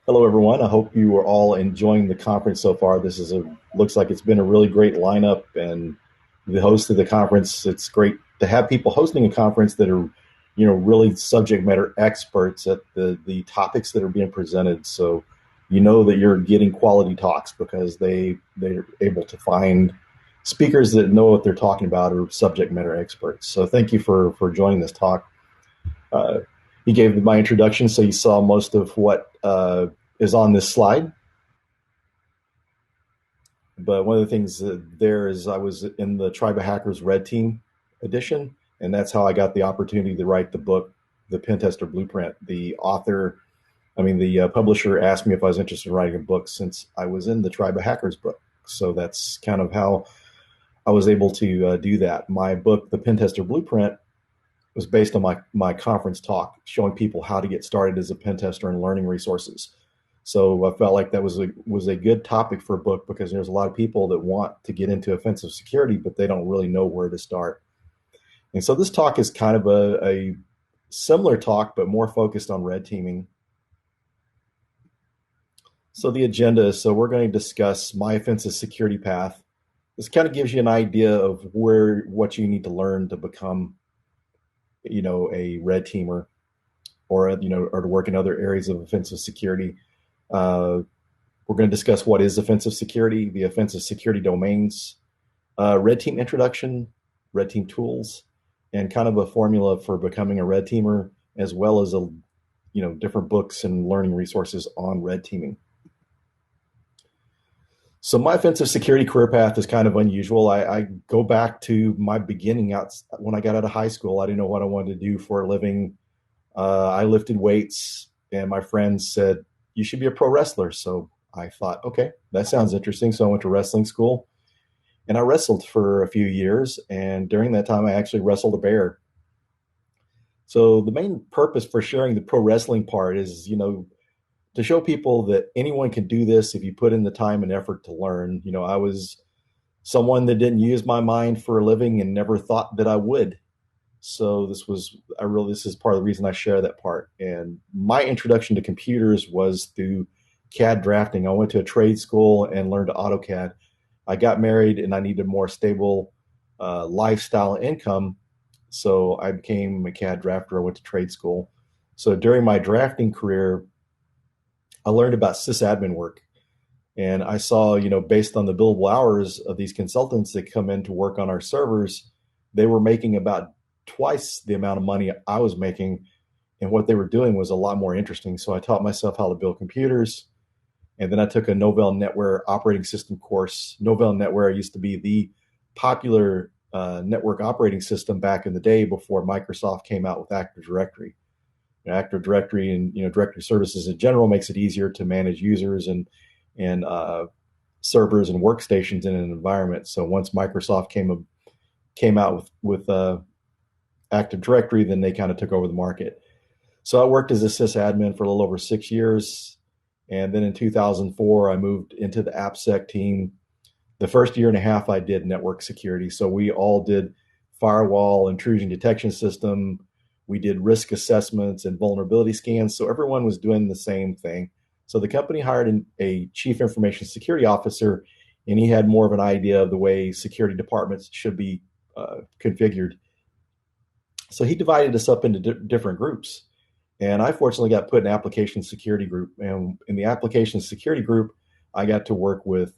Hello, everyone. I hope you are all enjoying the conference so far. Looks like it's been a really great lineup, and the host of the conference. It's great to have people hosting a conference that are, really subject matter experts at the topics that are being presented. So, you know that you're getting quality talks because they're able to find speakers that know what they're talking about or subject matter experts. So, thank you for joining this talk. Uh, he gave my introduction, so you saw most of what is on this slide. But one of the things there is I was in the Tribe of Hackers Red Team edition, and that's how I got the opportunity to write the book, The Pentester Blueprint. The publisher asked me if I was interested in writing a book since I was in the Tribe of Hackers book. So that's kind of how I was able to do that. My book, The Pentester Blueprint, was based on my conference talk, showing people how to get started as a pen tester and learning resources. So I felt like that was a good topic for a book because there's a lot of people that want to get into offensive security, but they don't really know where to start. And so this talk is kind of a similar talk, but more focused on red teaming. So the agenda is, so we're going to discuss my offensive security path. This kind of gives you an idea of what you need to learn to become, a red teamer or to work in other areas of offensive security. We're going to discuss what is offensive security, the offensive security domains, red team introduction, red team tools, and kind of a formula for becoming a red teamer, as well as different books and learning resources on red teaming. So my offensive security career path is kind of unusual. I go back to my beginning out when I got out of high school. I didn't know what I wanted to do for a living. I lifted weights, and my friends said, you should be a pro wrestler. So I thought, okay, that sounds interesting. So I went to wrestling school, and I wrestled for a few years. And during that time, I actually wrestled a bear. So the main purpose for sharing the pro wrestling part is, to show people that anyone can do this if you put in the time and effort to learn. I was someone that didn't use my mind for a living and never thought that I would. So this is part of the reason I share that part. And my introduction to computers was through CAD drafting. I went to a trade school and learned AutoCAD. I got married and I needed more stable lifestyle income. So I became a CAD drafter. I went to trade school. So during my drafting career, I learned about sysadmin work. And I saw, based on the billable hours of these consultants that come in to work on our servers, they were making about twice the amount of money I was making. And what they were doing was a lot more interesting. So I taught myself how to build computers. And then I took a Novell NetWare operating system course. Novell NetWare used to be the popular network operating system back in the day before Microsoft came out with Active Directory. Active Directory and directory services in general makes it easier to manage users and servers and workstations in an environment. So once Microsoft came out with Active Directory, then they kind of took over the market. So I worked as a sysadmin for a little over 6 years, and then in 2004 I moved into the AppSec team. The first year and a half I did network security. So we all did firewall, intrusion detection system. We did risk assessments and vulnerability scans. So everyone was doing the same thing. So the company hired a chief information security officer, and he had more of an idea of the way security departments should be configured. So he divided us up into different groups. And I fortunately got put in application security group. And in the application security group, I got to work with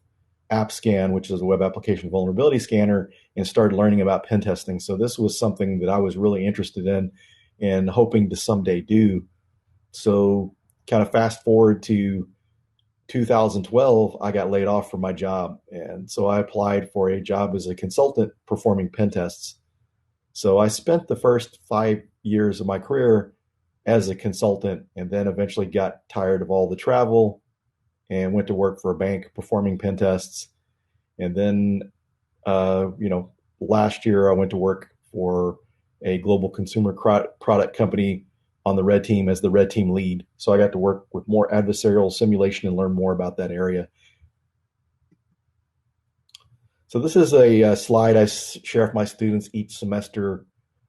AppScan, which is a web application vulnerability scanner, and started learning about pen testing. So this was something that I was really interested in and hoping to someday do. So kind of fast forward to 2012, I got laid off from my job. And so I applied for a job as a consultant performing pen tests. So I spent the first 5 years of my career as a consultant, and then eventually got tired of all the travel and went to work for a bank performing pen tests. And then, last year I went to work for a global consumer product company on the red team as the red team lead. So I got to work with more adversarial simulation and learn more about that area. So this is a slide I share with my students each semester.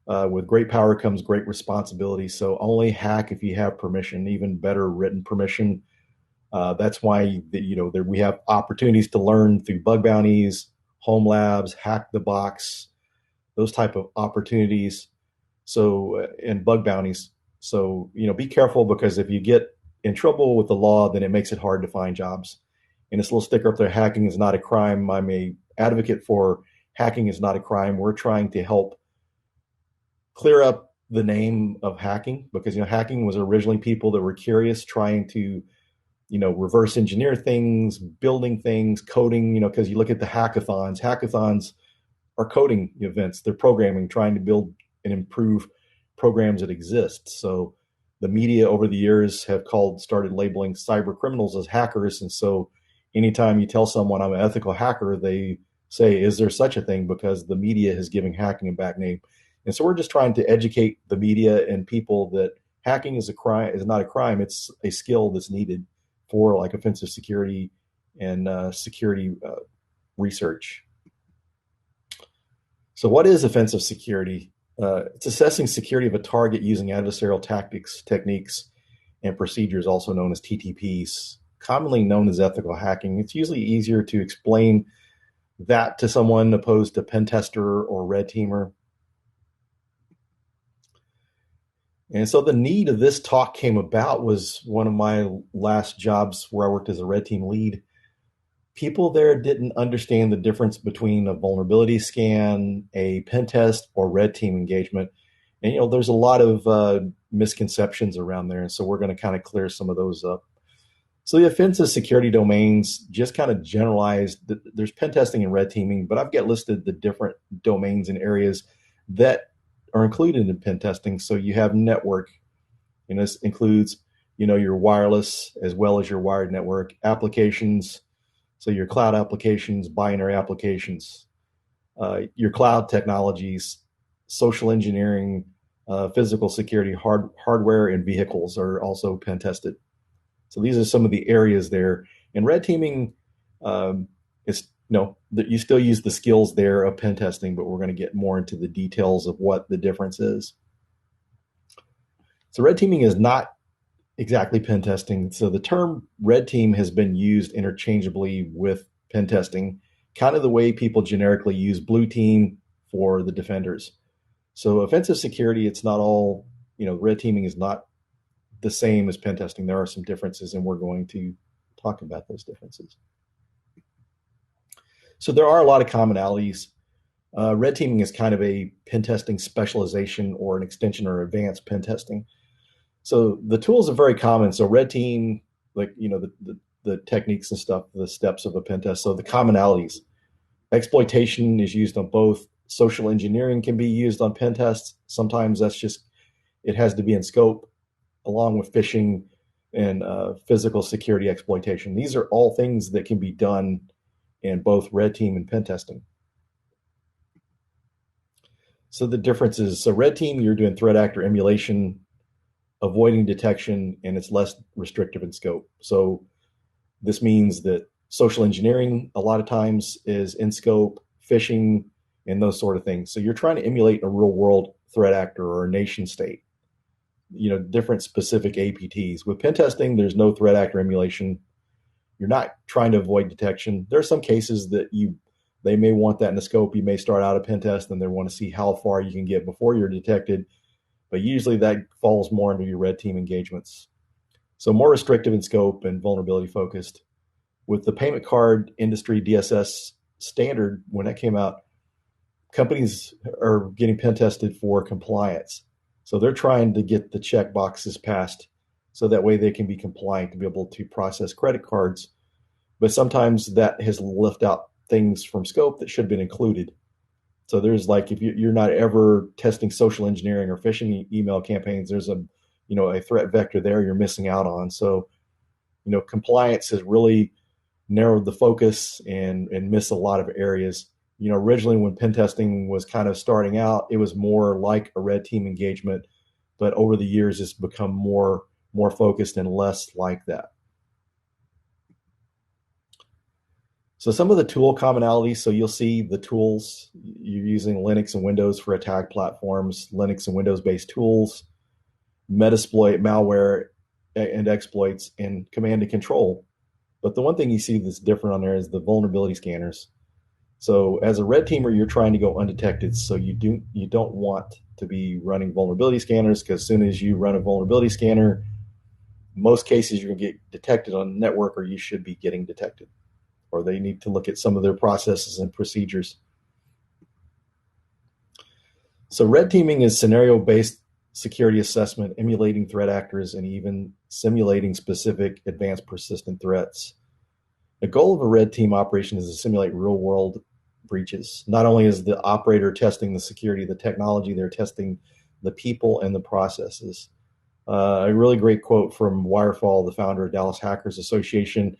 With great power comes great responsibility. So only hack if you have permission, even better written permission. That's why we have opportunities to learn through bug bounties, home labs, hack the box, those type of opportunities. So and bug bounties. So be careful, because if you get in trouble with the law, then it makes it hard to find jobs. And this little sticker up there, hacking is not a crime. I'm a advocate for hacking is not a crime. We're trying to help clear up the name of hacking, because hacking was originally people that were curious, trying to reverse engineer things, building things, coding. Because you look at the hackathons are coding events. They're programming, trying to build and improve programs that exist. So the media over the years have started labeling cyber criminals as hackers. And so anytime you tell someone I'm an ethical hacker, they say, is there such a thing? Because the media is giving hacking a bad name. And so we're just trying to educate the media and people that hacking is not a crime. It's a skill that's needed for like offensive security and security research. So what is offensive security? It's assessing security of a target using adversarial tactics, techniques, and procedures, also known as TTPs, commonly known as ethical hacking. It's usually easier to explain that to someone opposed to Pentester or Red Teamer. And so the need of this talk came about was one of my last jobs where I worked as a Red Team lead. People there didn't understand the difference between a vulnerability scan, a pen test, or Red Team engagement. And, there's a lot of misconceptions around there. And so we're going to kind of clear some of those up. So the offensive security domains, just kind of generalized, there's pen testing and red teaming, but I've got listed the different domains and areas that are included in pen testing. So you have network, and this includes, your wireless as well as your wired network applications. So your cloud applications, binary applications, your cloud technologies, social engineering, physical security, hardware, and vehicles are also pen tested. So these are some of the areas there. And red teaming is that you still use the skills there of pen testing, but we're going to get more into the details of what the difference is. So red teaming is not exactly pen testing. So the term red team has been used interchangeably with pen testing, kind of the way people generically use blue team for the defenders. So offensive security, it's not all, red teaming is not the same as pen testing. There are some differences, and we're going to talk about those differences. So there are a lot of commonalities. Red teaming is kind of a pen testing specialization or an extension or advanced pen testing. So the tools are very common. So red team, like, the techniques and stuff, the steps of a pen test. So the commonalities, exploitation is used on both. Social engineering can be used on pen tests. Sometimes it has to be in scope, along with phishing and physical security exploitation. These are all things that can be done in both red team and pen testing. So the differences, so red team, you're doing threat actor emulation, avoiding detection, and it's less restrictive in scope. So this means that social engineering a lot of times is in scope, phishing, and those sort of things. So you're trying to emulate a real world threat actor or a nation state, different specific APTs. With pen testing, there's no threat actor emulation. You're not trying to avoid detection. There are some cases that they may want that in the scope. You may start out a pen test and they want to see how far you can get before you're detected. But usually that falls more into your red team engagements. So more restrictive in scope and vulnerability focused. With the payment card industry DSS standard, when that came out, companies are getting pen tested for compliance. So they're trying to get the check boxes passed so that way they can be compliant to be able to process credit cards. But sometimes that has left out things from scope that should have been included. So there's like, if you're not ever testing social engineering or phishing email campaigns, there's a threat vector there you're missing out on. So, compliance has really narrowed the focus and missed a lot of areas. Originally when pen testing was kind of starting out, it was more like a red team engagement, but over the years it's become more focused and less like that. So some of the tool commonalities, so you'll see the tools, you're using Linux and Windows for attack platforms, Linux and Windows-based tools, Metasploit malware and exploits and command and control. But the one thing you see that's different on there is the vulnerability scanners. So as a red teamer, you're trying to go undetected. So you don't want to be running vulnerability scanners, because as soon as you run a vulnerability scanner, most cases you're going to get detected on the network, or you should be getting detected, or they need to look at some of their processes and procedures. So red teaming is scenario-based security assessment, emulating threat actors, and even simulating specific advanced persistent threats. The goal of a red team operation is to simulate real-world breaches. Not only is the operator testing the security of the technology, they're testing the people and the processes. A really great quote from Wyile, the founder of Dallas Hackers Association.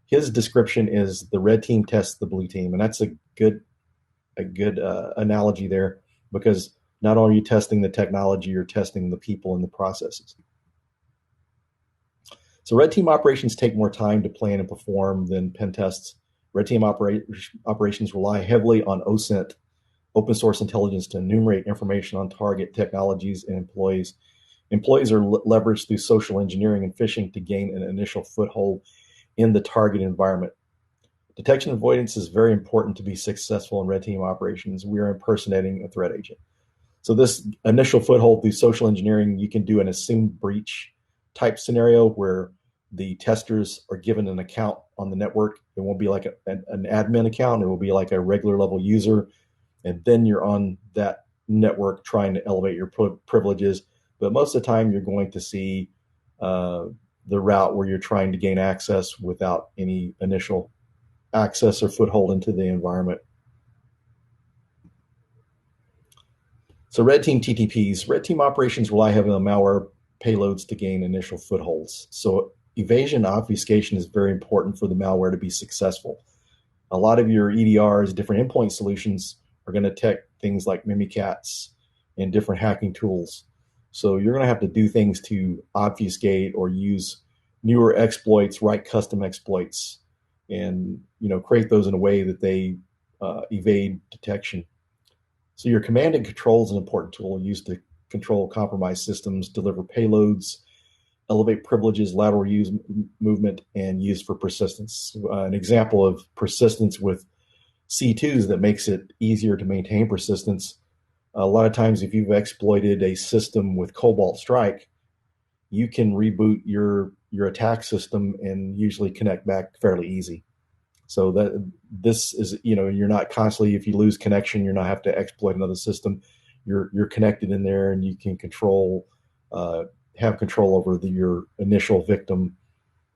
His description is the red team tests the blue team, and that's a good analogy there, because not only are you testing the technology, you're testing the people and the processes. So red team operations take more time to plan and perform than pen tests. Red team operations rely heavily on OSINT, open source intelligence, to enumerate information on target technologies and employees. Employees are leveraged through social engineering and phishing to gain an initial foothold in the target environment. Detection avoidance is very important to be successful in red team operations. We are impersonating a threat agent. So this initial foothold through social engineering, you can do an assumed breach type scenario where the testers are given an account on the network. It won't be like an admin account. It will be like a regular level user. And then you're on that network trying to elevate your privileges. But most of the time, you're going to see the route where you're trying to gain access without any initial access or foothold into the environment. So red team TTPs. Red team operations rely heavily on malware payloads to gain initial footholds. So evasion obfuscation is very important for the malware to be successful. A lot of your EDRs, different endpoint solutions, are going to detect things like Mimikatz and different hacking tools. So you're going to have to do things to obfuscate or use newer exploits, write custom exploits, and create those in a way that they evade detection. So your command and control is an important tool used to control compromised systems, deliver payloads, elevate privileges, lateral use movement, and use for persistence. An example of persistence with C2s that makes it easier to maintain persistence. A lot of times, if you've exploited a system with Cobalt Strike, you can reboot your attack system and usually connect back fairly easy. So that this is, you're not constantly, if you lose connection, you're not have to exploit another system. You're connected in there, and you can have control over your initial victim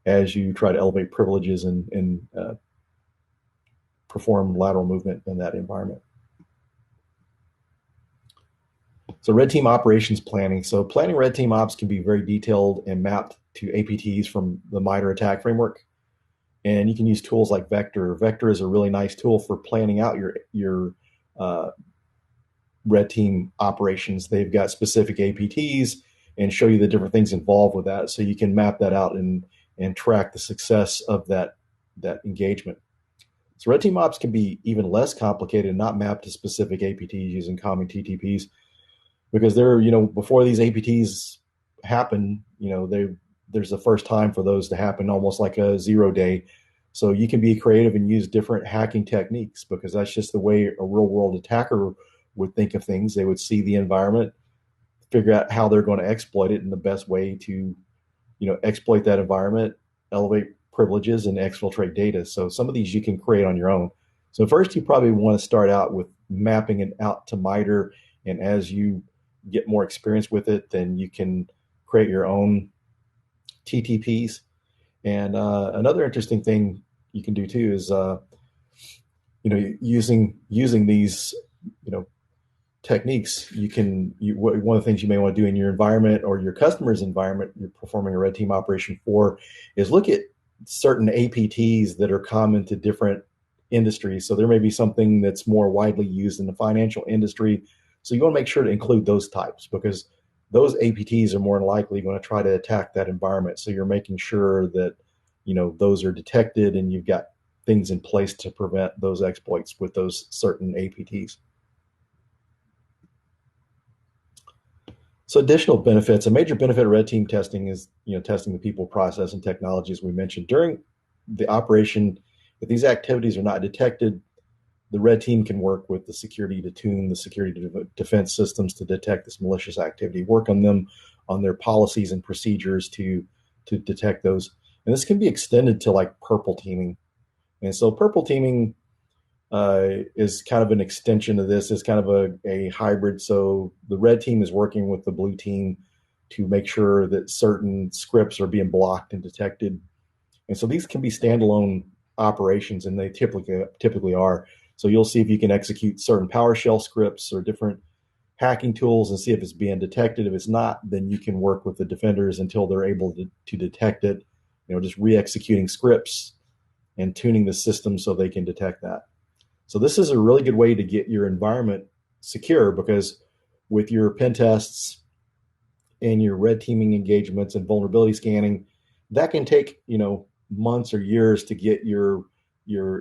as you try to elevate privileges and perform lateral movement in that environment. So red team operations planning. So planning red team ops can be very detailed and mapped to APTs from the MITRE ATT&CK framework. And you can use tools like Vector. Vector is a really nice tool for planning out your red team operations. They've got specific APTs and show you the different things involved with that, so you can map that out and track the success of that engagement. So red team ops can be even less complicated and not mapped to specific APTs using common TTPs, because they're, before these APTs happen, there's the first time for those to happen, almost like a 0 day. So you can be creative and use different hacking techniques, because that's just the way a real world attacker would think of things. They would see the environment, figure out how they're going to exploit it, and the best way to, exploit that environment, elevate privileges, and exfiltrate data. So some of these you can create on your own. So first, you probably want to start out with mapping it out to MITRE, and as you get more experience with it, then you can create your own TTPs. And another interesting thing you can do too is, using these, techniques, one of the things you may want to do in your environment or your customer's environment you're performing a red team operation for is look at certain APTs that are common to different industries. So there may be something that's more widely used in the financial industry. So you want to make sure to include those types, because those APTs are more than likely going to try to attack that environment. So you're making sure that, those are detected, and you've got things in place to prevent those exploits with those certain APTs. So additional benefits, a major benefit of red team testing is, testing the people, process, and technology, as we mentioned. During the operation, if these activities are not detected, the red team can work with the security to tune the security defense systems to detect this malicious activity, work on them, on their policies and procedures to detect those. And this can be extended to like purple teaming. And so purple teaming is kind of an extension of this. It's kind of a hybrid. So the red team is working with the blue team to make sure that certain scripts are being blocked and detected. And so these can be standalone operations, and they typically are. So you'll see if you can execute certain PowerShell scripts or different hacking tools and see if it's being detected. If it's not, then you can work with the defenders until they're able to detect it. Just re-executing scripts and tuning the system so they can detect that. So this is a really good way to get your environment secure, because with your pen tests and your red teaming engagements and vulnerability scanning, that can take, months or years to get your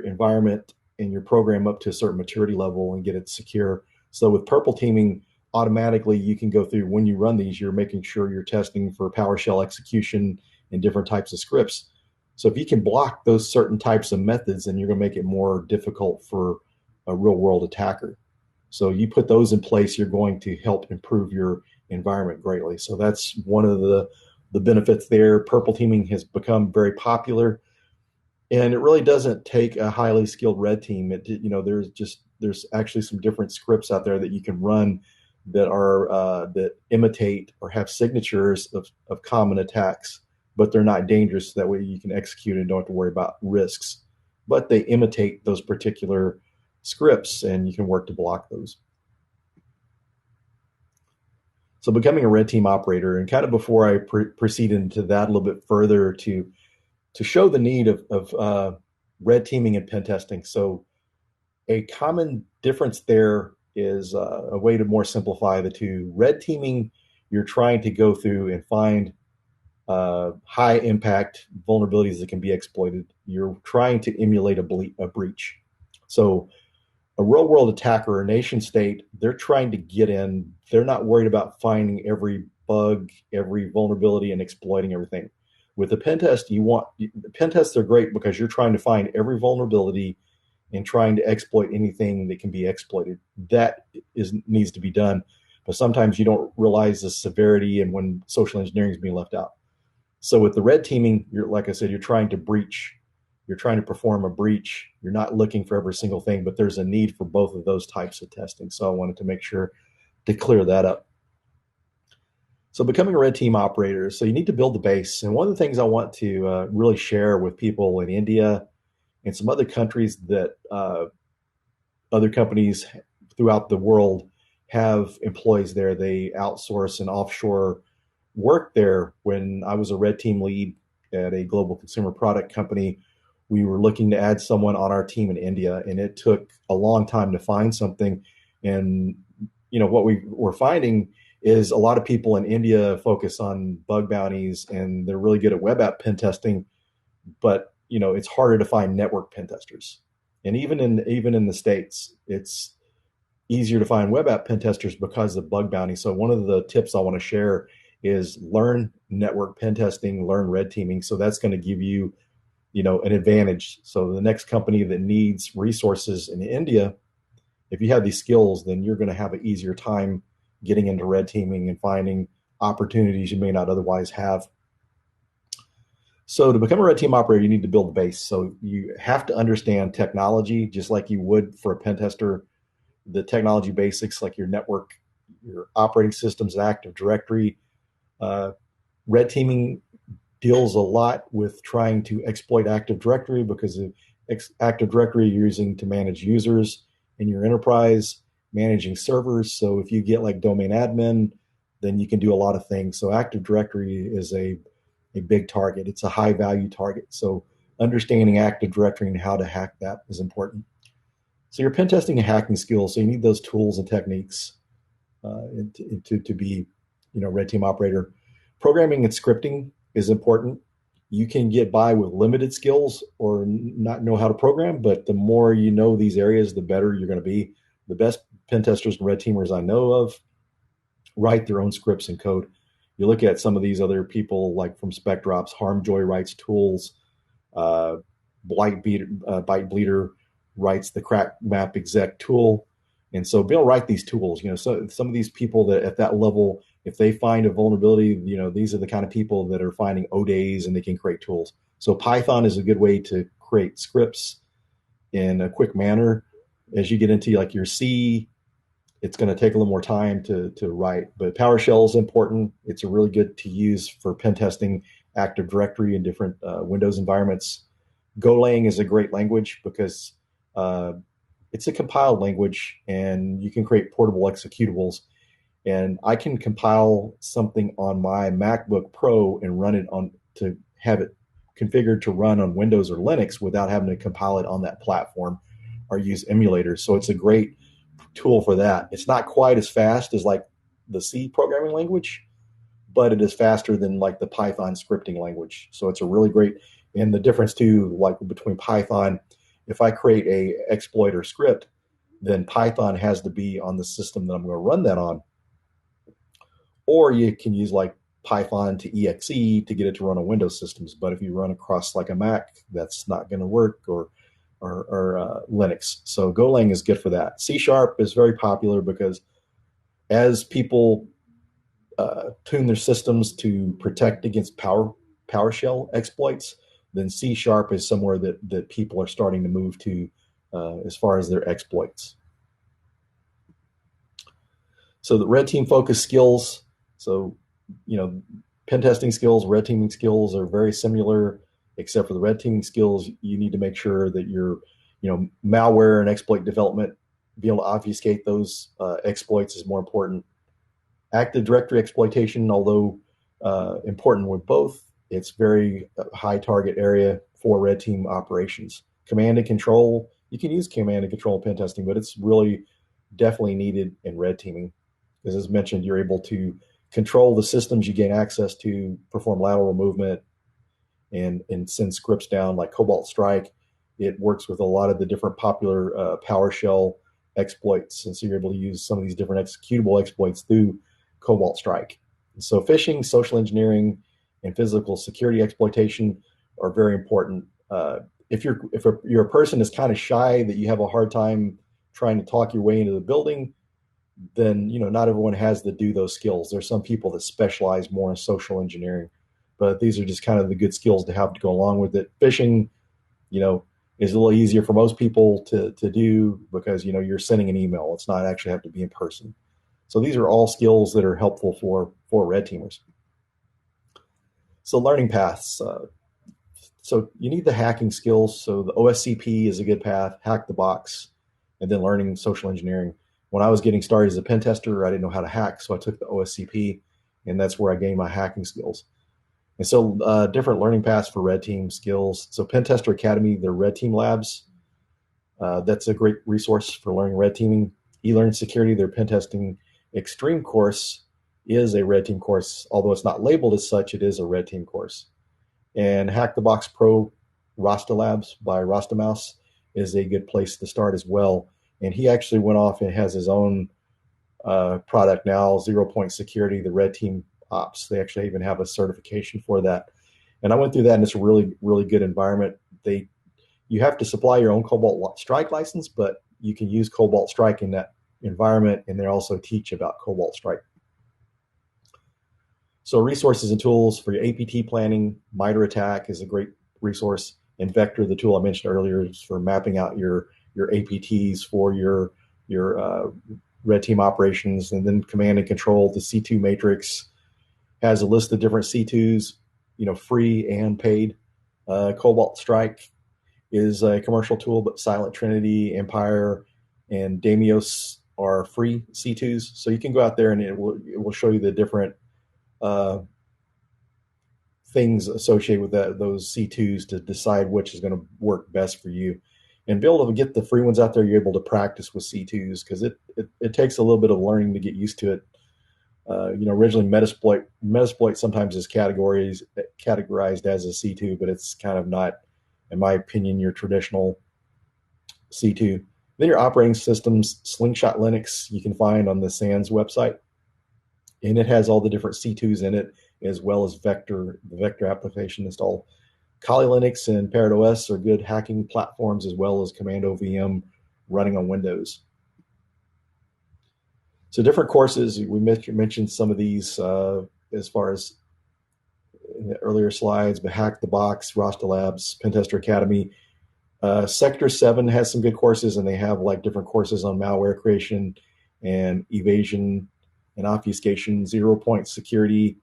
environment and your program up to a certain maturity level and get it secure. So with purple teaming, automatically you can go through, when you run these, you're making sure you're testing for PowerShell execution and different types of scripts. So if you can block those certain types of methods, then you're going to make it more difficult for a real world attacker. So you put those in place, you're going to help improve your environment greatly. So that's one of the benefits there. Purple teaming has become very popular, and it really doesn't take a highly skilled red team. There's actually some different scripts out there that you can run that are that imitate or have signatures of common attacks, but they're not dangerous. That way you can execute and don't have to worry about risks. But they imitate those particular scripts, and you can work to block those. So becoming a red team operator, and kind of before I proceed into that a little bit further, to show the need of red teaming and pen testing. So a common difference there is a way to more simplify the two. Red teaming, you're trying to go through and find high impact vulnerabilities that can be exploited. You're trying to emulate a breach. So a real world attacker or nation state, they're trying to get in. They're not worried about finding every bug, every vulnerability, and exploiting everything. With a pen test, pen tests are great because you're trying to find every vulnerability and trying to exploit anything that can be exploited. That needs to be done. But sometimes you don't realize the severity and when social engineering is being left out. So with the red teaming, like I said, you're trying to breach. You're trying to perform a breach. You're not looking for every single thing, but there's a need for both of those types of testing. So I wanted to make sure to clear that up. So becoming a red team operator, so you need to build the base. And one of the things I want to really share with people in India and some other countries that other companies throughout the world have employees there. They outsource and offshore work there. When I was a red team lead at a global consumer product company, we were looking to add someone on our team in India, and it took a long time to find something. And what we were finding is a lot of people in India focus on bug bounties, and they're really good at web app pen testing, but it's harder to find network pen testers. And even in the States, it's easier to find web app pen testers because of bug bounty. So one of the tips I want to share is learn network pen testing, learn red teaming. So that's going to give you, an advantage. So the next company that needs resources in India, if you have these skills, then you're going to have an easier time getting into red teaming and finding opportunities you may not otherwise have. So to become a red team operator, you need to build the base. So you have to understand technology, just like you would for a pen tester. The technology basics, like your network, your operating systems, and Active Directory. Red teaming deals a lot with trying to exploit Active Directory, because of Active Directory you're using to manage users in your enterprise, managing servers. So if you get like domain admin, then you can do a lot of things. So Active Directory is a big target. It's a high value target. So understanding Active Directory and how to hack that is important. So you're pen testing and hacking skills. So you need those tools and techniques to be, red team operator. Programming and scripting is important. You can get by with limited skills or not know how to program, but the more you know these areas, the better you're going to be. The best pen testers and red teamers I know of write their own scripts and code. You look at some of these other people, like from SpecDrops, Harmjoy writes tools, uh, Byte Bleeder writes the crack map exec tool. And so be able to write these tools, so some of these people that at that level, if they find a vulnerability, these are the kind of people that are finding ODAs and they can create tools. So Python is a good way to create scripts in a quick manner. As you get into like your C, it's going to take a little more time to write, but PowerShell is important. It's a really good to use for pen testing Active Directory in different Windows environments. Golang is a great language because it's a compiled language and you can create portable executables. And I can compile something on my MacBook Pro and run it on to have it configured to run on Windows or Linux without having to compile it on that platform or use emulators. So it's a great tool for that. It's not quite as fast as like the C programming language, but it is faster than like the Python scripting language. So it's a really great, and the difference too, like between Python, if I create a exploit or script, then Python has to be on the system that I'm going to run that on. Or you can use like Python to exe to get it to run on Windows systems. But if you run across like a Mac, that's not going to work, or Linux. So Golang is good for that. C# is very popular because as people tune their systems to protect against PowerShell exploits, then C# is somewhere that people are starting to move to as far as their exploits. So the red team focus skills. So, pen testing skills, red teaming skills are very similar, except for the red teaming skills. You need to make sure that your, malware and exploit development, be able to obfuscate those exploits is more important. Active Directory exploitation, although important with both, it's very high target area for RedTeam operations. Command and control, you can use command and control in pen testing, but it's really definitely needed in red teaming. Because as mentioned, you're able to control the systems you gain access to, perform lateral movement, and send scripts down like Cobalt Strike. It works with a lot of the different popular PowerShell exploits, and so you're able to use some of these different executable exploits through Cobalt Strike. So phishing, social engineering, and physical security exploitation are very important. If you're a person that's kind of shy, that you have a hard time trying to talk your way into the building, then not everyone has to do those skills. There's some people that specialize more in social engineering, but these are just kind of the good skills to have to go along with it. Phishing, is a little easier for most people to do because you're sending an email. It's not actually have to be in person. So these are all skills that are helpful for red teamers. So learning paths. So you need the hacking skills. So the OSCP is a good path, hack the box, and then learning social engineering. When I was getting started as a pen tester, I didn't know how to hack, so I took the OSCP, and that's where I gained my hacking skills. And so different learning paths for red team skills. So Pentester Academy, the red team labs, that's a great resource for learning red teaming. eLearn Security, their pen testing extreme course is a red team course. Although it's not labeled as such, it is a red team course. And Hack the Box Pro Rasta Labs by Rasta Mouse is a good place to start as well. And he actually went off and has his own product now, 0 Point Security, the Red Team Ops. They actually even have a certification for that. And I went through that, and it's a really, really good environment. You have to supply your own Cobalt Strike license, but you can use Cobalt Strike in that environment, and they also teach about Cobalt Strike. So resources and tools for your APT planning. MITRE ATT&CK is a great resource. And Vector, the tool I mentioned earlier, is for mapping out your APTs for your red team operations. And then command and control, the C2 matrix has a list of different C2s, free and paid. Cobalt Strike is a commercial tool, but Silent Trinity, Empire, and Damios are free C2s. So you can go out there and it will show you the different things associated with those C2s to decide which is going to work best for you. And be able to get the free ones out there, you're able to practice with C2s because it takes a little bit of learning to get used to it. Originally Metasploit sometimes is categorized as a C2, but it's kind of not, in my opinion, your traditional C2. Then your operating systems, Slingshot Linux, you can find on the SANS website. and it has all the different C2s in it, as well as the vector application installed. Kali Linux and Parrot OS are good hacking platforms, as well as Commando VM running on Windows. So different courses, we mentioned some of these as far as in the earlier slides, but Hack the Box, Rasta Labs, Pentester Academy. Sector 7 has some good courses, and they have like different courses on malware creation and evasion and obfuscation. 0 Point Security,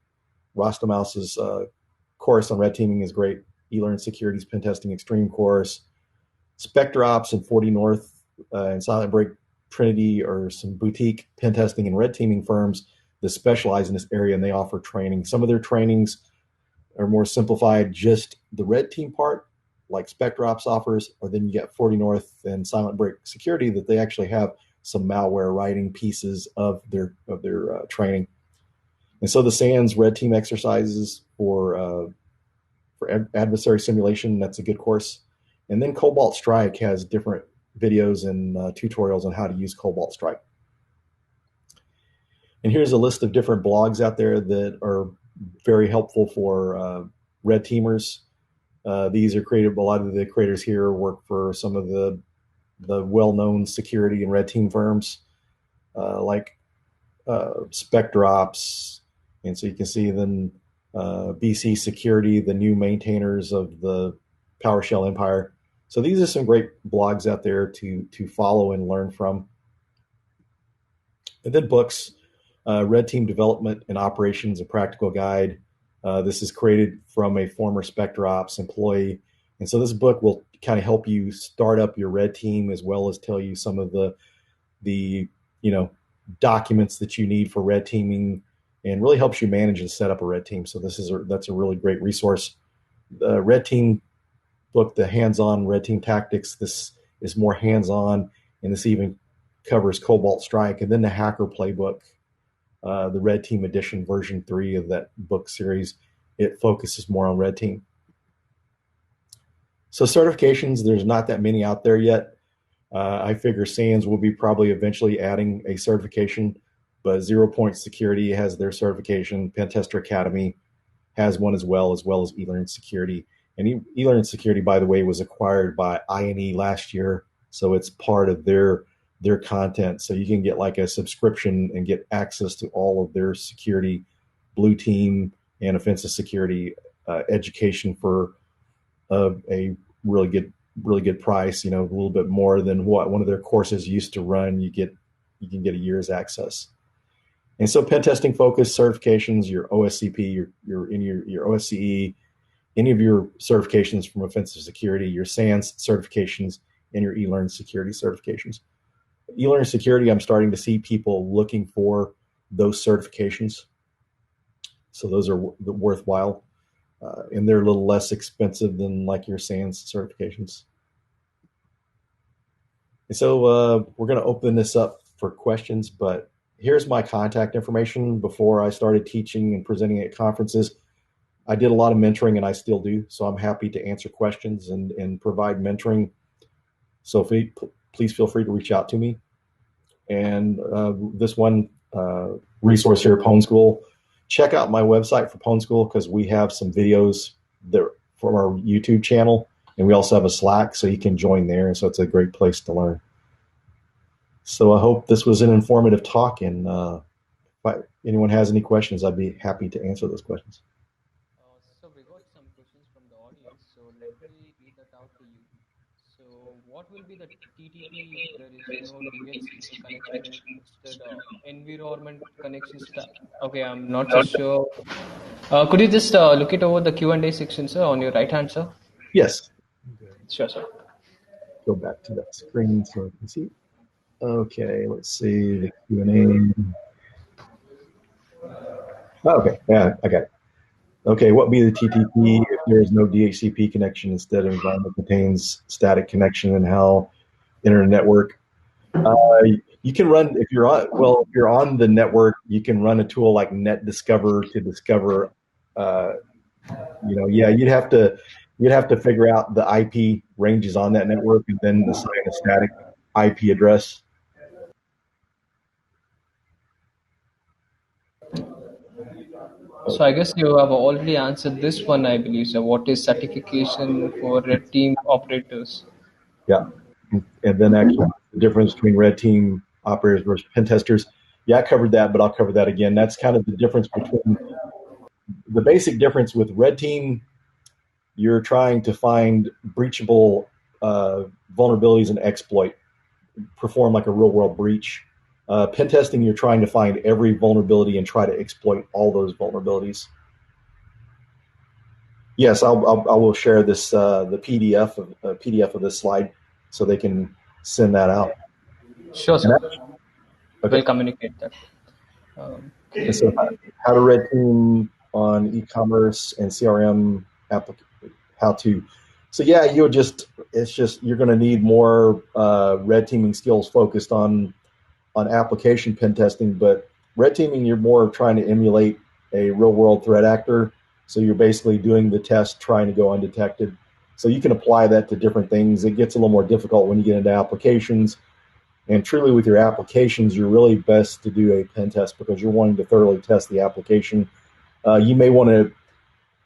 Rasta Mouse's course on red teaming is great. eLearn Security's Pentesting Extreme course. Spectre Ops and 40 North and Silent Break Trinity are some boutique pentesting and red teaming firms that specialize in this area, and they offer training. Some of their trainings are more simplified, just the red team part, like Spectre Ops offers, or then you get 40 North and Silent Break Security that they actually have some malware writing pieces of their training. And so the SANS red team exercises for adversary simulation, that's a good course. And then Cobalt Strike has different videos and tutorials on how to use Cobalt Strike. And here's a list of different blogs out there that are very helpful for red teamers. These are created, a lot of the creators here work for some of the well-known security and red team firms like Spectre Ops. And so you can see then BC Security, the new maintainers of the PowerShell empire. So these are some great blogs out there to follow and learn from. And then books, Red Team Development and Operations, a Practical Guide. This is created from a former Spectre Ops employee. And so this book will kind of help you start up your red team, as well as tell you some of the documents that you need for red teaming, and really helps you manage and set up a red team. So that's a really great resource. The Red Team book, the hands-on red team tactics, this is more hands-on, and this even covers Cobalt Strike. And then the Hacker Playbook, the Red Team Edition version 3 of that book series, it focuses more on red team. So certifications, there's not that many out there yet. I figure SANS will be probably eventually adding a certification, but 0 Point Security has their certification. Pentester Academy has one as well as eLearn Security. And eLearn Security, by the way, was acquired by INE last year, so it's part of their content. So you can get like a subscription and get access to all of their security, BlueTeam and offensive security education for a really good price. A little bit more than what one of their courses used to run. You can get a year's access. And so pen testing focused certifications, your OSCP, your OSCE, any of your certifications from offensive security, your SANS certifications, and your eLearn security certifications. eLearn security, I'm starting to see people looking for those certifications. So those are worthwhile, and they're a little less expensive than like your SANS certifications. And so we're going to open this up for questions, but here's my contact information. Before I started teaching and presenting at conferences, I did a lot of mentoring, and I still do. So I'm happy to answer questions and provide mentoring. So please feel free to reach out to me. And this one resource here, Pwn School, check out my website for Pwn School, because we have some videos there from our YouTube channel, and we also have a Slack, so you can join there. And so it's a great place to learn. So I hope this was an informative talk, and if anyone has any questions, I'd be happy to answer those questions. So we got some questions from the audience, so let me read that out to you. So what will be the TTP if there is no DHCP connection, instead of environment connection stack? Okay, I'm not so sure. Could you just look it over the Q&A section, sir, on your right hand, sir? Yes. Sure, sir. Go back to that screen so I can see. Okay, let's see the Q&A. Oh, okay, yeah, I got it. Okay, what would be the TTP if there is no DHCP connection, instead of environment contains static connection, and how internet network? You can run, if you're on the network, you can run a tool like Net Discover to discover. You'd have to figure out the IP ranges on that network, and then assign a static IP address. So I guess you have already answered this one, I believe. So what is certification for red team operators? Yeah. And then actually the difference between red team operators versus pen testers. Yeah, I covered that, but I'll cover that again. That's kind of the difference between the basic difference with red team. You're trying to find breachable vulnerabilities and exploit, perform like a real world breach. Pen testing, you're trying to find every vulnerability and try to exploit all those vulnerabilities. Yes, I will share this the PDF of this slide so they can send that out. Sure, And sir. okay. We'll communicate that. And so, how to red team on e-commerce and CRM how to. So yeah, it's just you're going to need more red teaming skills focused on application pen testing, but red teaming you're more trying to emulate a real world threat actor. So you're basically doing the test trying to go undetected. So you can apply that to different things. It gets a little more difficult when you get into applications. And truly, with your applications, you're really best to do a pen test because you're wanting to thoroughly test the application. You may want to,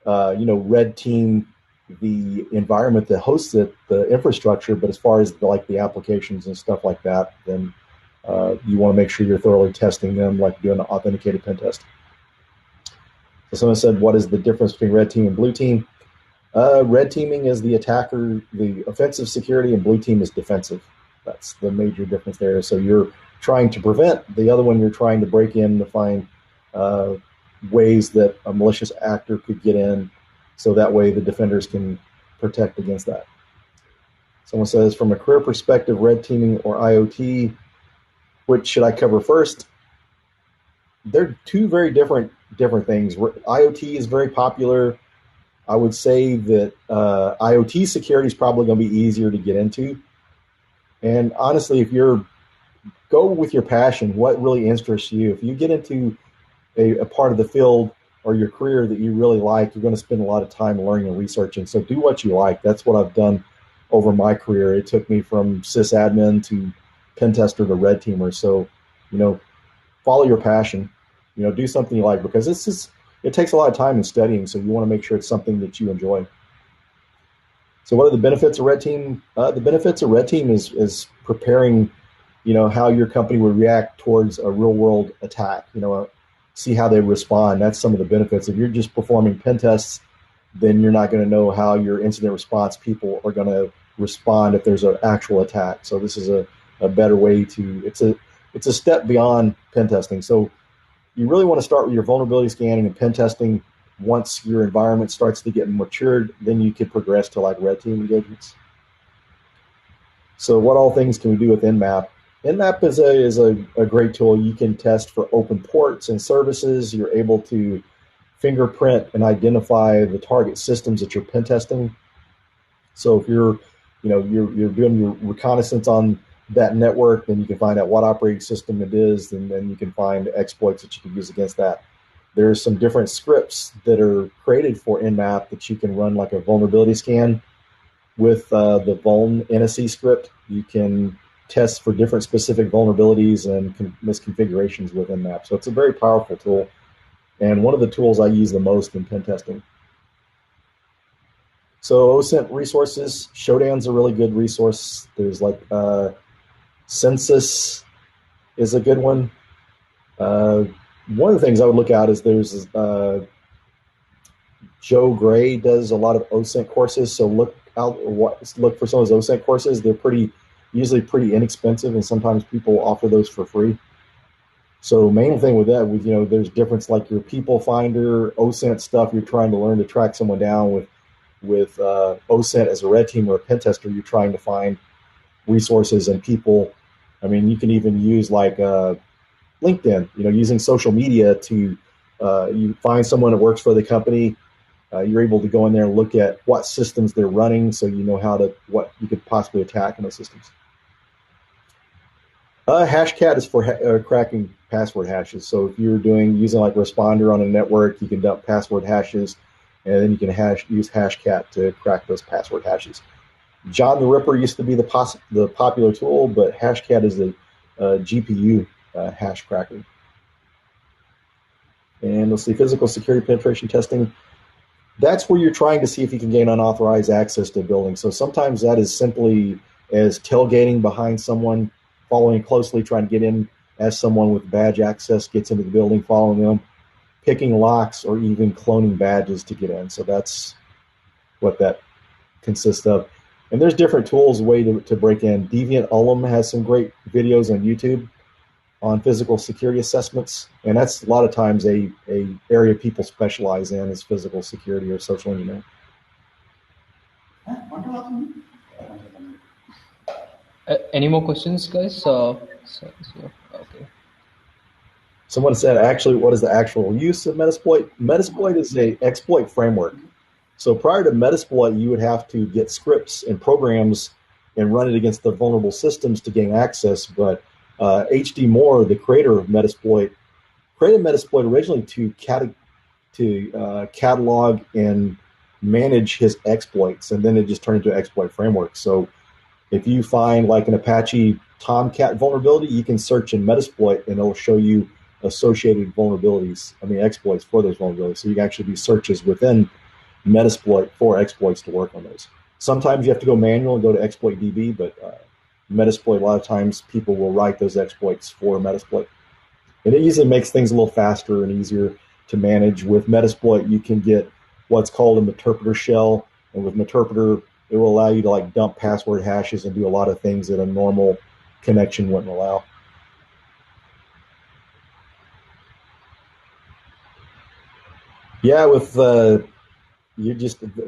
red team the environment that hosts it, the infrastructure. But as far as like the applications and stuff like that, then you want to make sure you're thoroughly testing them, like doing an authenticated pen test. So someone said, "What is the difference between red team and blue team?" Red teaming is the attacker, the offensive security, and blue team is defensive. That's the major difference there. So you're trying to prevent, the other one you're trying to break in to find uh, ways that a malicious actor could get in, so that way the defenders can protect against that. Someone says, from a career perspective, red teaming or IoT, which should I cover first? They're two very different things. IoT is very popular. I would say that IoT security is probably going to be easier to get into. And honestly, if you're go with your passion, what really interests you. If you get into a part of the field or your career that you really like, you're going to spend a lot of time learning and researching. So do what you like. That's what I've done over my career. It took me from sysadmin to pen tester to red teamer. So, follow your passion. Do something you like because it takes a lot of time and studying. So you want to make sure it's something that you enjoy. So what are the benefits of red team? The benefits of red team is preparing, how your company would react towards a real world attack. See how they respond. That's some of the benefits. If you're just performing pen tests, then you're not going to know how your incident response people are going to respond if there's an actual attack. So this is a better way to. It's a step beyond pen testing. So you really want to start with your vulnerability scanning and pen testing. Once your environment starts to get matured, then you could progress to like red team engagements. So what all things can we do with Nmap? Nmap is a great tool. You can test for open ports and services. You're able to fingerprint and identify the target systems that you're pen testing. So if you're doing your reconnaissance on that network, then you can find out what operating system it is, and then you can find exploits that you can use against that. There's some different scripts that are created for Nmap that you can run like a vulnerability scan with the vuln NSE script. You can test for different specific vulnerabilities and misconfigurations with Nmap. So it's a very powerful tool, and one of the tools I use the most in pen testing. So OSINT resources, Shodan's a really good resource. There's like Census is a good one. One of the things I would look at is there's Joe Gray does a lot of OSINT courses. So look for some of those OSINT courses. They're usually pretty inexpensive, and sometimes people offer those for free. So main thing with that, there's difference like your people finder, OSINT stuff. You're trying to learn to track someone down with OSINT as a red team or a pen tester. You're trying to find resources and people. I mean, you can even use like LinkedIn, using social media to you find someone that works for the company. You're able to go in there and look at what systems they're running, so you know what you could possibly attack in those systems. Hashcat is for cracking password hashes. So if you're using like Responder on a network, you can dump password hashes, and then you can use Hashcat to crack those password hashes. John the Ripper used to be the popular tool, but Hashcat is a GPU hash cracking. And let's see, physical security penetration testing. That's where you're trying to see if you can gain unauthorized access to a building. So sometimes that is simply as tailgating behind someone, following closely, trying to get in as someone with badge access gets into the building, following them, picking locks, or even cloning badges to get in. So that's what that consists of. And there's different tools, way to break in. Deviant Olem has some great videos on YouTube on physical security assessments, and that's a lot of times a area people specialize in is physical security or social engineering. Any more questions, guys? Okay. Someone said, actually, what is the actual use of Metasploit? Metasploit is a exploit framework. So prior to Metasploit, you would have to get scripts and programs and run it against the vulnerable systems to gain access. But HD Moore, the creator of Metasploit, created Metasploit originally to catalog and manage his exploits, and then it just turned into an exploit framework. So if you find like an Apache Tomcat vulnerability, you can search in Metasploit and it'll show you associated exploits for those vulnerabilities. So you can actually do searches within Metasploit for exploits to work on those. Sometimes you have to go manual and go to exploit DB, but Metasploit, a lot of times people will write those exploits for Metasploit. And it usually makes things a little faster and easier to manage. With Metasploit, you can get what's called a Meterpreter shell. And with Meterpreter, it will allow you to like dump password hashes and do a lot of things that a normal connection wouldn't allow. Yeah, with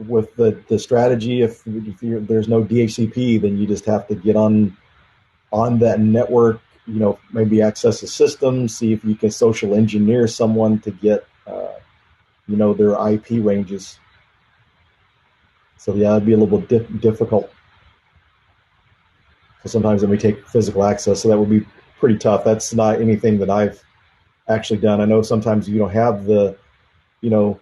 with the strategy, if there's no DHCP, then you just have to get on that network, maybe access a system, see if you can social engineer someone to get, their IP ranges. So yeah, it'd be a little bit difficult. So sometimes it may take physical access, so that would be pretty tough. That's not anything that I've actually done. I know sometimes you don't have the, no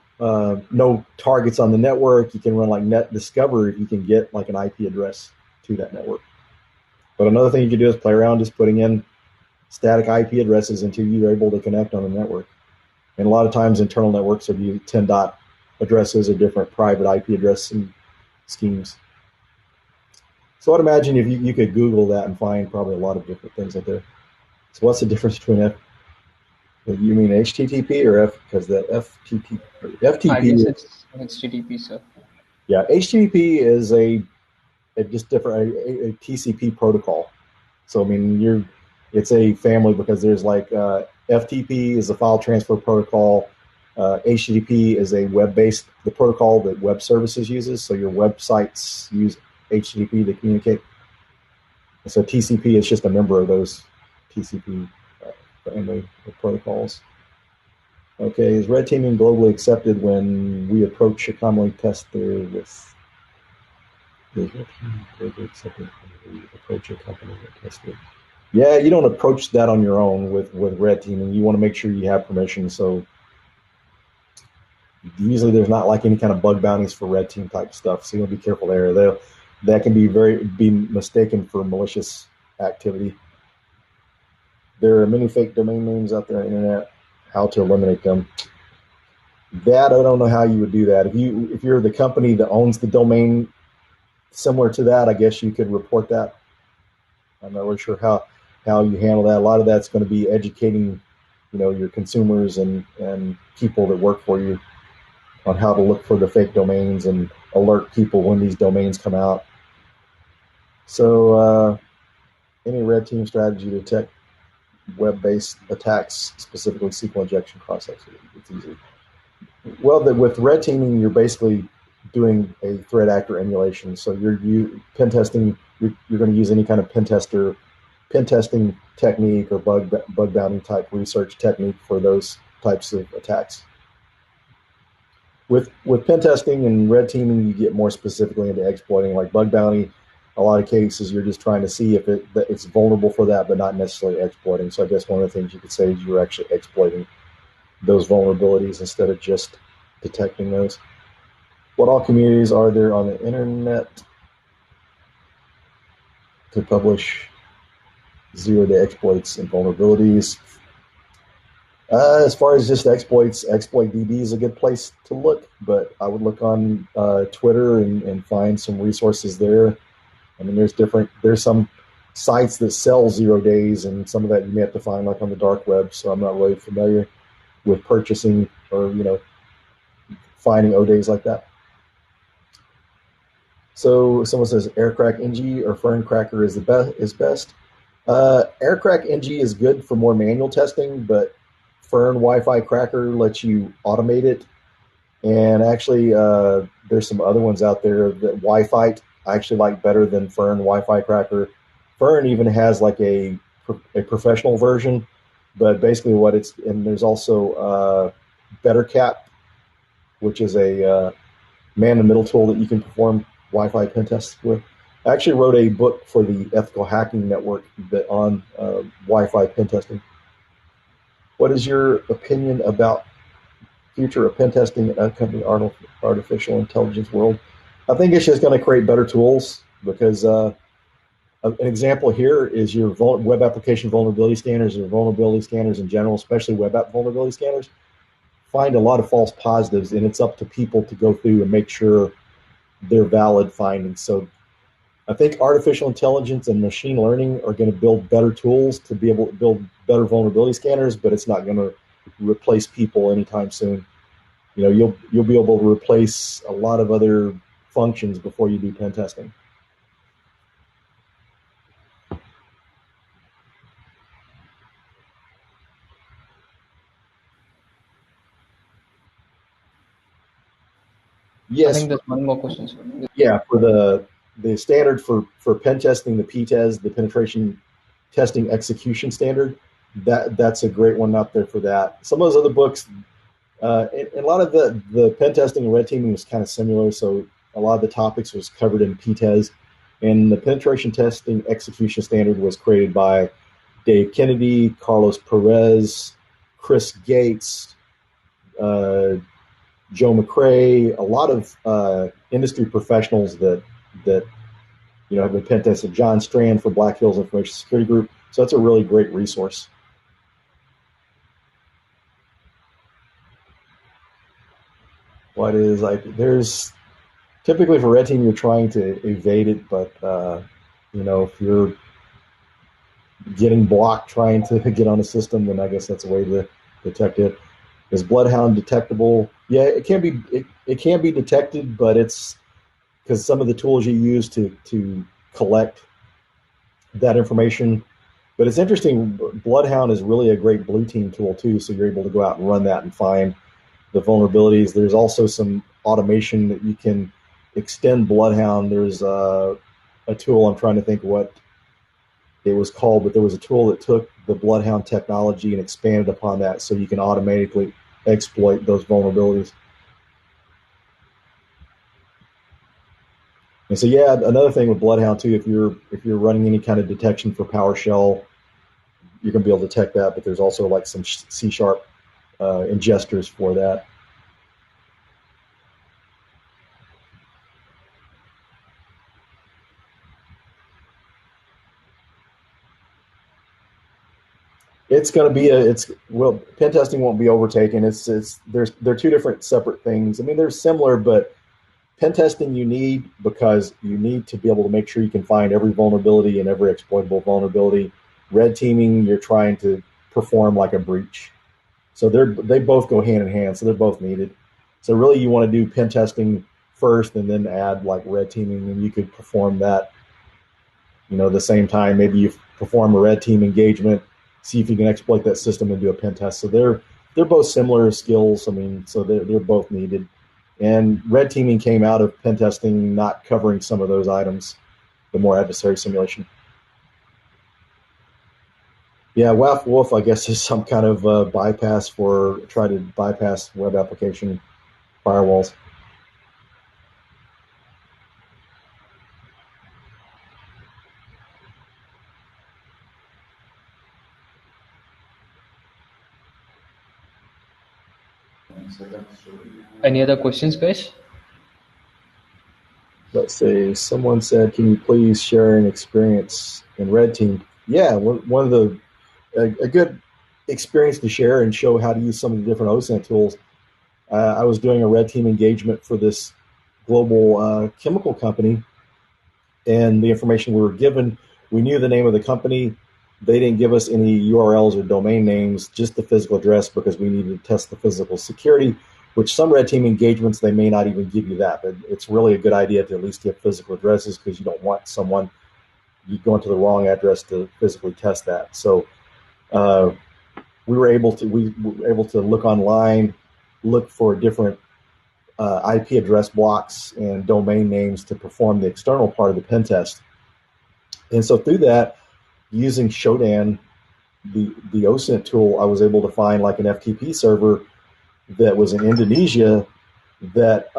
targets on the network. You can run like net discovery. You can get like an IP address to that network. But another thing you can do is play around just putting in static IP addresses until you're able to connect on the network. And a lot of times internal networks will use 10 dot addresses or different private IP address schemes. So I'd imagine if you could Google that and find probably a lot of different things out there. So what's the difference between you mean HTTP or F? Because the FTP. I guess it's HTTP, sir. Yeah, HTTP is a TCP protocol. So I mean, it's a family because there's like FTP is a file transfer protocol. HTTP is a web-based the protocol that web services uses. So your websites use HTTP to communicate. And so TCP is just a member of those TCP family of protocols. Okay, is red teaming globally accepted when we approach a commonly tested with? Is red teaming globally accepted when we approach a company that tested? Yeah, you don't approach that on your own with red teaming. You want to make sure you have permission. So usually there's not like any kind of bug bounties for red team type stuff. So you want to be careful there. That can be mistaken for malicious activity. There are many fake domain names out there on the internet. How to eliminate them? That I don't know how you would do that. If you're the company that owns the domain similar to that, I guess you could report that. I'm not really sure how you handle that. A lot of that's going to be educating, your consumers and people that work for you on how to look for the fake domains and alert people when these domains come out. So any red team strategy to detect web-based attacks, specifically SQL injection cross-sector, it's easy. Well, with red teaming, you're basically doing a threat actor emulation. So you pen testing. You're going to use any kind of pen testing technique or bug bounty type research technique for those types of attacks. With pen testing and red teaming, you get more specifically into exploiting, like bug bounty. A lot of cases, you're just trying to see if it's vulnerable for that, but not necessarily exploiting. So I guess one of the things you could say is you're actually exploiting those vulnerabilities instead of just detecting those. What all communities are there on the internet to publish zero-day exploits and vulnerabilities? As far as just exploits, Exploit DB is a good place to look, but I would look on Twitter and find some resources there. I mean, there's some sites that sell 0 days, and some of that you may have to find like on the dark web. So I'm not really familiar with purchasing or finding 0 days like that. So someone says Aircrack NG or Fern Cracker is best. Aircrack NG is good for more manual testing, but Fern Wi-Fi Cracker lets you automate it. And actually, there's some other ones out there that Wi-Fi I actually like better than Fern Wi-Fi Cracker. Fern even has like a professional version, but basically and there's also BetterCat, which is a man-in-the-middle tool that you can perform Wi-Fi pen tests with. I actually wrote a book for the Ethical Hacking Network on Wi-Fi pen testing. What is your opinion about future of pen testing in upcoming artificial intelligence world? I think it's just going to create better tools because an example here is your web application vulnerability scanners or vulnerability scanners in general, especially web app vulnerability scanners, find a lot of false positives, and it's up to people to go through and make sure they're valid findings. So I think artificial intelligence and machine learning are going to build better tools to be able to build better vulnerability scanners, but it's not going to replace people anytime soon. You'll be able to replace a lot of other functions before you do pen testing. I Yes, think there's one more question, sir. yeah, for the standard for pen testing, the PTES, the penetration testing execution standard, that's a great one out there for that. Some of those other books, and a lot of the pen testing and red teaming was kind of similar, so a lot of the topics was covered in PTES, and the penetration testing execution standard was created by Dave Kennedy, Carlos Perez, Chris Gates, Joe McRae, a lot of industry professionals that have been pen tested. John Strand for Black Hills Information Security Group. So that's a really great resource. There's typically for red team you're trying to evade it, but if you're getting blocked trying to get on a system, then I guess that's a way to detect it. Is Bloodhound detectable? Yeah, it can be. It can be detected, but it's because some of the tools you use to collect that information. But it's interesting. Bloodhound is really a great BlueTeam tool too, so you're able to go out and run that and find the vulnerabilities. There's also some automation that you can extend Bloodhound. There's a tool, I'm trying to think what it was called, but there was a tool that took the Bloodhound technology and expanded upon that, so you can automatically exploit those vulnerabilities. And so, yeah, another thing with Bloodhound too, if you're running any kind of detection for PowerShell, you're going to be able to detect that. But there's also like some C# ingesters for that. It's going to be pen testing won't be overtaken. They're two different separate things. I mean, they're similar, but pen testing you need because you need to be able to make sure you can find every vulnerability and every exploitable vulnerability. Red teaming, you're trying to perform like a breach. So they both go hand in hand. So they're both needed. So really, you want to do pen testing first, and then add like red teaming, and you could perform that. The same time. Maybe you perform a red team engagement, see if you can exploit that system and do a pen test. So they're both similar skills. I mean, so they're both needed. And red teaming came out of pen testing not covering some of those items, the more adversary simulation. Yeah, WAF Wolf, I guess, is some kind of try to bypass web application firewalls. Any other questions, guys? Let's see. Someone said, "Can you please share an experience in Red Team?" Yeah, one of the a good experience to share and show how to use some of the different OSINT tools. I was doing a red team engagement for this global chemical company, and the information we were given, we knew the name of the company. They didn't give us any URLs or domain names, just the physical address, because we needed to test the physical security, which some red team engagements, they may not even give you that. But it's really a good idea to at least give physical addresses, because you don't want someone, you go into the wrong address to physically test that. So we were able to look online, look for different IP address blocks and domain names to perform the external part of the pen test. And so through that, using Shodan, the OSINT tool, I was able to find like an FTP server that was in Indonesia that,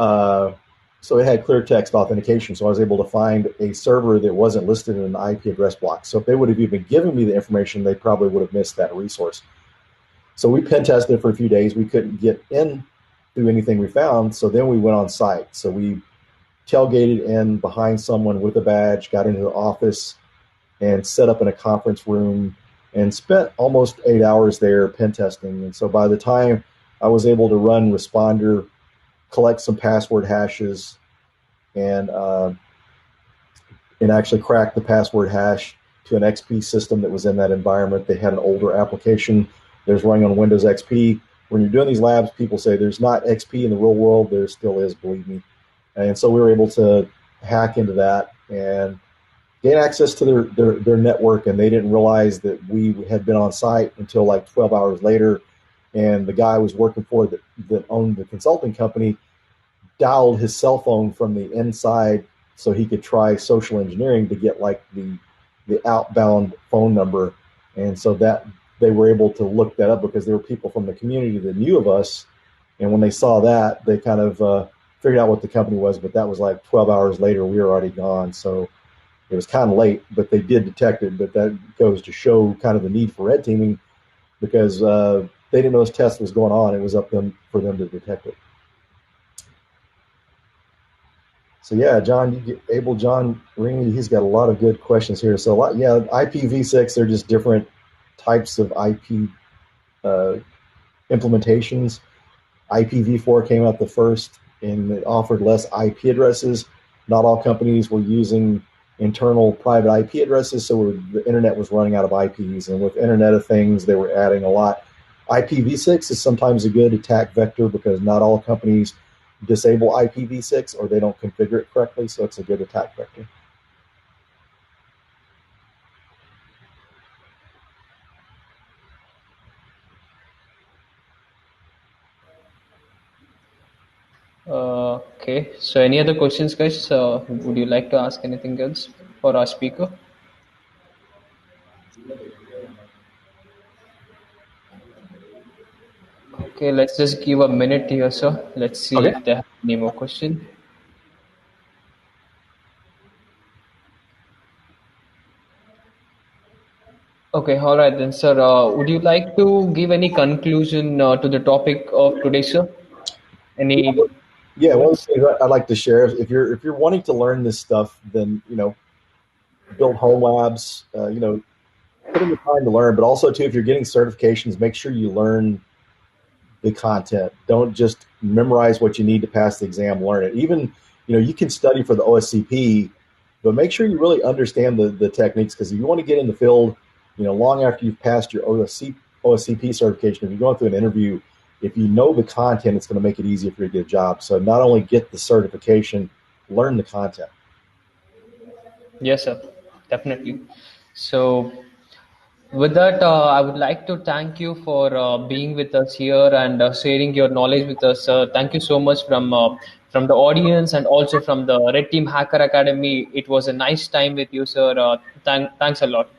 so it had clear text authentication. So I was able to find a server that wasn't listed in an IP address block. So if they would have even given me the information, they probably would have missed that resource. So we pen tested for a few days. We couldn't get in through anything we found. So then we went on site. So we tailgated in behind someone with a badge, got into the office, and set up in a conference room and spent almost 8 hours there pen testing. And so by the time I was able to run Responder, collect some password hashes, and actually crack the password hash to an XP system that was in that environment. They had an older application that was running on Windows XP. When you're doing these labs, people say there's not XP in the real world. There still is, believe me. And so we were able to hack into that and gain access to their network, and they didn't realize that we had been on site until like 12 hours later. And the guy I was working for that owned the consulting company dialed his cell phone from the inside so he could try social engineering to get like the outbound phone number. And so that they were able to look that up because there were people from the community that knew of us. And when they saw that, they kind of figured out what the company was, but that was like 12 hours later, we were already gone. So it was kind of late, but they did detect it. But that goes to show kind of the need for red teaming, because they didn't know this test was going on. It was up for them to detect it. So yeah, John Ringley, he's got a lot of good questions here. So IPv6, they're just different types of IP implementations. IPv4 came out the first, and it offered less IP addresses. Not all companies were using internal private IP addresses, so the internet was running out of IPs. And with Internet of Things, they were adding a lot. IPv6 is sometimes a good attack vector because not all companies disable IPv6 or they don't configure it correctly, so it's a good attack vector. Okay, so any other questions, guys? Would you like to ask anything else for our speaker? Okay, let's just give a minute here, sir. Let's see Okay. if they have any more question. Okay, all right then, sir. Would you like to give any conclusion to the topic of today, sir? Any Yeah, one of words? the things I'd like to share, if you're wanting to learn this stuff, then build home labs. Put in the time to learn, but also too, if you're getting certifications, make sure you learn the content. Don't just memorize what you need to pass the exam. Learn it. Even you can study for the OSCP, but make sure you really understand the techniques, because if you want to get in the field, long after you've passed your OSCP certification, if you're going through an interview, if you know the content, it's going to make it easier for you to get a job. So not only get the certification, learn the content. Yes, sir. Definitely. So, with that, I would like to thank you for being with us here and sharing your knowledge with us. Thank you so much from the audience and also from the Red Team Hacker Academy. It was a nice time with you, sir. Thanks a lot.